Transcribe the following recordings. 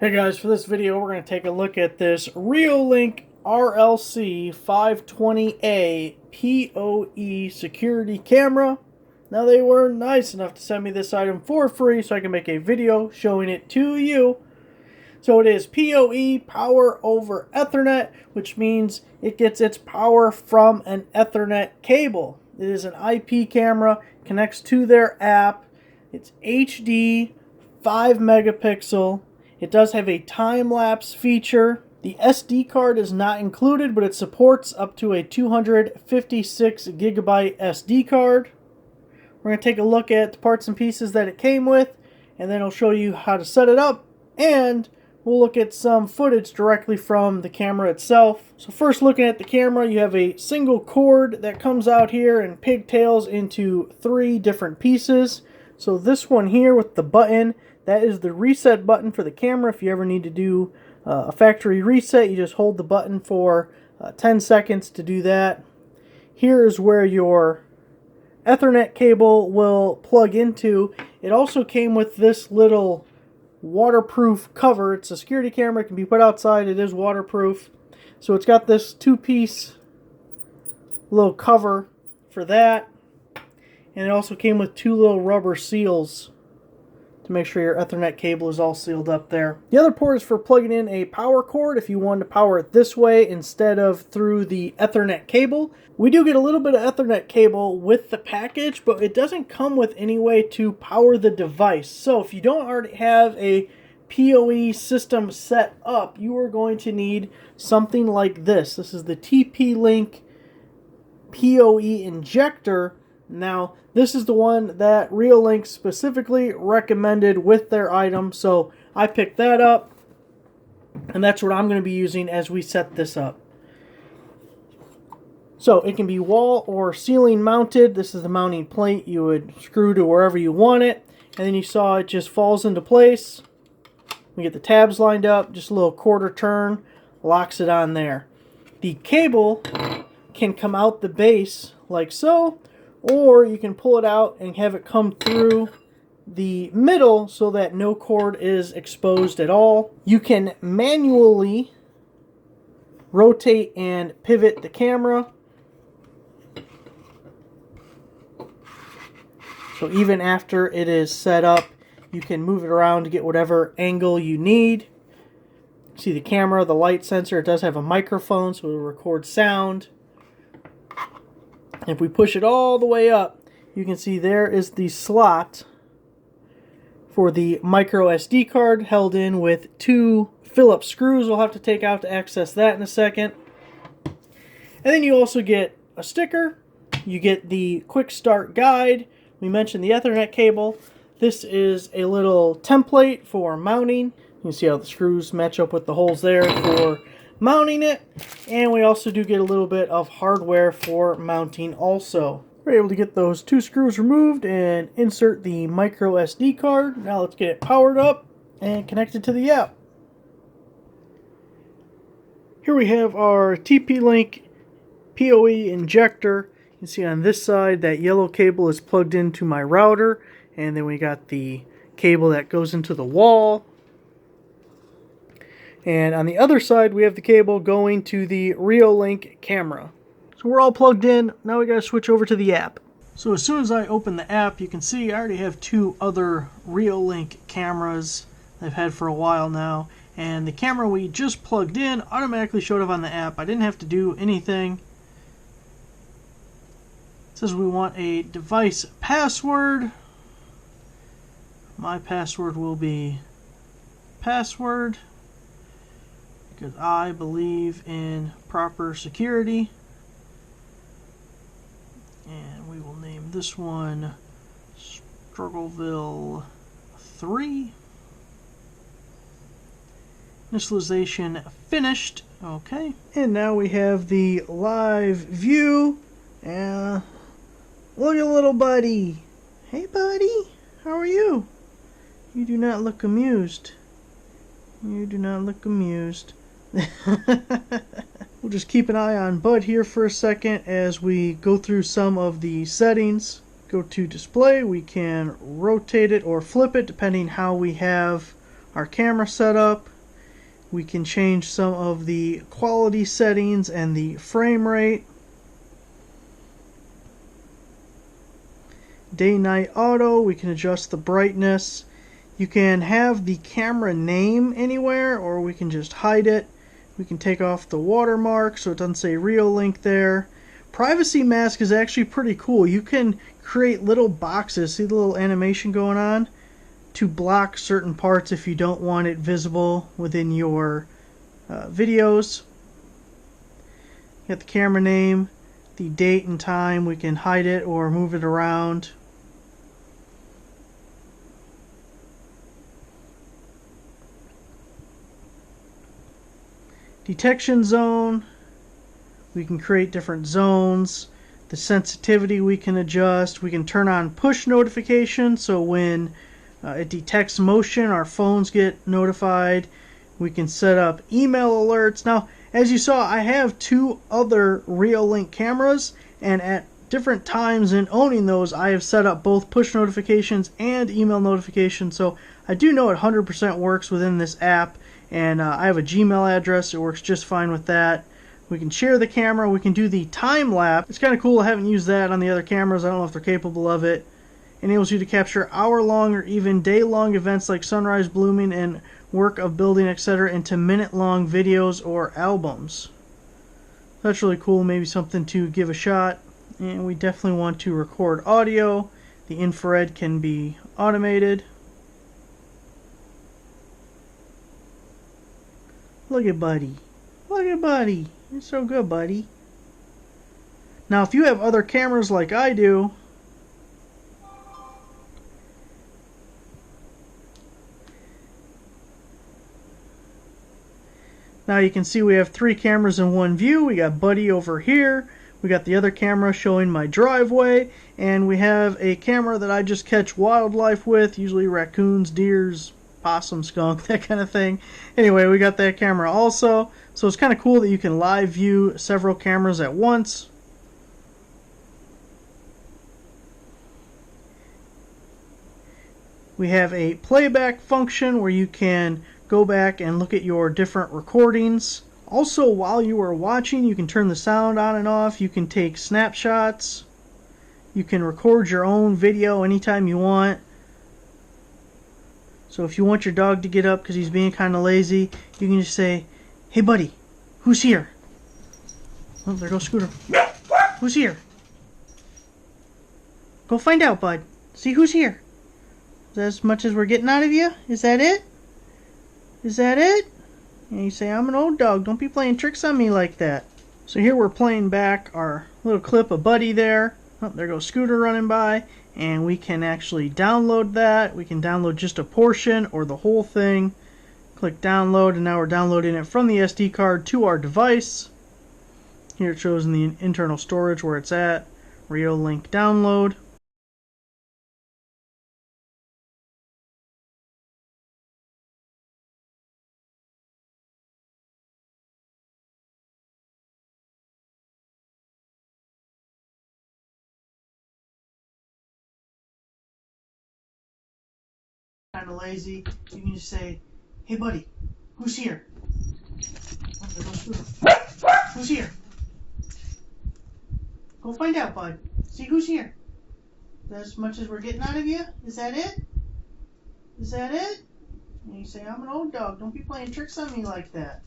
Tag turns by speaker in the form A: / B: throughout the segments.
A: Hey guys, for this video we're going to take a look at this REOLINK RLC 520A POE security camera. Now they were nice enough to send me this item for free so I can make a video showing it to you. So it is POE, power over Ethernet, which means it gets its power from an Ethernet cable. It is an IP camera, connects to their app. It's HD, 5 megapixel. It does have a time-lapse feature. The SD card is not included, but it supports up to a 256 gigabyte SD card. We're going to take a look at the parts and pieces that it came with, and then I'll show you how to set it up, and we'll look at some footage directly from the camera itself. So first, looking at the camera, you have a single cord that comes out here and pigtails into 3 different pieces. So this one here with the button, that is the reset button for the camera. If you ever need to do a factory reset, you just hold the button for 10 seconds to do that. Here is where your Ethernet cable will plug into. It also came with this little waterproof cover. It's a security camera. It can be put outside. It is waterproof. So it's got this 2-piece little cover for that. And it also came with 2 little rubber seals to make sure your Ethernet cable is all sealed up there. The other port is for plugging in a power cord if you want to power it this way instead of through the Ethernet cable. We do get a little bit of Ethernet cable with the package, but it doesn't come with any way to power the device. So if you don't already have a POE system set up, you are going to need something like this. This is the TP-Link POE injector. Now, this is the one that REOLINK specifically recommended with their item, so I picked that up, and that's what I'm going to be using as we set this up. So, it can be wall or ceiling mounted. This is the mounting plate you would screw to wherever you want it, and then you saw it just falls into place. We get the tabs lined up, just a little quarter turn, locks it on there. The cable can come out the base like so, or you can pull it out and have it come through the middle so that no cord is exposed at all. You can manually rotate and pivot the camera. So even after it is set up, you can move it around to get whatever angle you need. See the camera, the light sensor, it does have a microphone so it will record sound. If we push it all the way up, you can see there is the slot for the micro SD card held in with 2 Phillips screws. We'll have to take out to access that in a second. And then you also get a sticker. You get the quick start guide. We mentioned the Ethernet cable. This is a little template for mounting. You can see how the screws match up with the holes there for mounting it, and we also do get a little bit of hardware for mounting also. We're able to get those 2 screws removed and insert the micro SD card. Now let's get it powered up and connected to the app. Here we have our TP-Link POE injector. You can see on this side that yellow cable is plugged into my router, and then we got the cable that goes into the wall. And on the other side, we have the cable going to the REOLINK camera. So we're all plugged in. Now we got to switch over to the app. So as soon as I open the app, you can see I already have 2 other REOLINK cameras I've had for a while now. And the camera we just plugged in automatically showed up on the app. I didn't have to do anything. It says we want a device password. My password will be password, because I believe in proper security. And we will name this one Struggleville 3. Initialization finished. Okay. And now we have the live view. And look at little buddy. Hey buddy, how are you? You do not look amused. You do not look amused. We'll just keep an eye on Bud here for a second as we go through some of the settings. Go to display. We can rotate it or flip it depending how we have our camera set up. We can change some of the quality settings and the frame rate. Day-night auto, we can adjust the brightness. You can have the camera name anywhere, or we can just hide it. We can take off the watermark so it doesn't say REOLINK there. Privacy mask is actually pretty cool. You can create little boxes, see the little animation going on, to block certain parts if you don't want it visible within your videos. Got the camera name, the date and time. We can hide it or move it around. Detection zone, we can create different zones. The sensitivity we can adjust. We can turn on push notifications, so when it detects motion, our phones get notified. We can set up email alerts. Now, as you saw, I have two other REOLINK cameras, and at different times in owning those, I have set up both push notifications and email notifications, so I do know it 100% works within this app. And I have a Gmail address. It works just fine with that. We can share the camera. We can do the time lapse. It's kind of cool. I haven't used that on the other cameras. I don't know if they're capable of it. Enables you to capture hour-long or even day-long events like sunrise, blooming, and work of building, etc. into minute-long videos or albums. That's really cool. Maybe something to give a shot. And we definitely want to record audio. The infrared can be automated. Look at Buddy. Look at Buddy. You're so good, Buddy. Now, if you have other cameras like I do, now you can see we have three cameras in one view. We got Buddy over here. We got the other camera showing my driveway. And we have a camera that I just catch wildlife with, usually raccoons, deers, possum, skunk, that kind of thing. Anyway, we got that camera also. So it's kind of cool that you can live view several cameras at once. We have a playback function where you can go back and look at your different recordings. Also, while you are watching, you can turn the sound on and off. You can take snapshots. You can record your own video anytime you want. So if you want your dog to get up because he's being kind of lazy, you can just say, "Hey buddy, who's here?" Oh, there goes Scooter. Who's here? Go find out, bud. See who's here. Is that as much as we're getting out of you? Is that it? Is that it? And you say, "I'm an old dog. Don't be playing tricks on me like that." So here we're playing back our little clip of Buddy there. Oh, there goes Scooter running by. And we can actually download that. We can download just a portion or the whole thing. Click download, and now we're downloading it from the SD card to our device. Here it shows in the internal storage where it's at. REOLINK download. Kind of lazy, you can just say, "Hey buddy, who's here?" Oh, there goes Scooter. Who's here? Go find out, bud. See who's here. Is that as much as we're getting out of you? Is that it? Is that it? And you say, "I'm an old dog. Don't be playing tricks on me like that."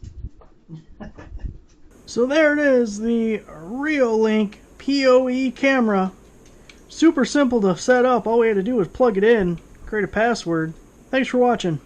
A: So there it is, the REOLINK POE camera. Super simple to set up. All we had to do was plug it in, create a password. Thanks for watching.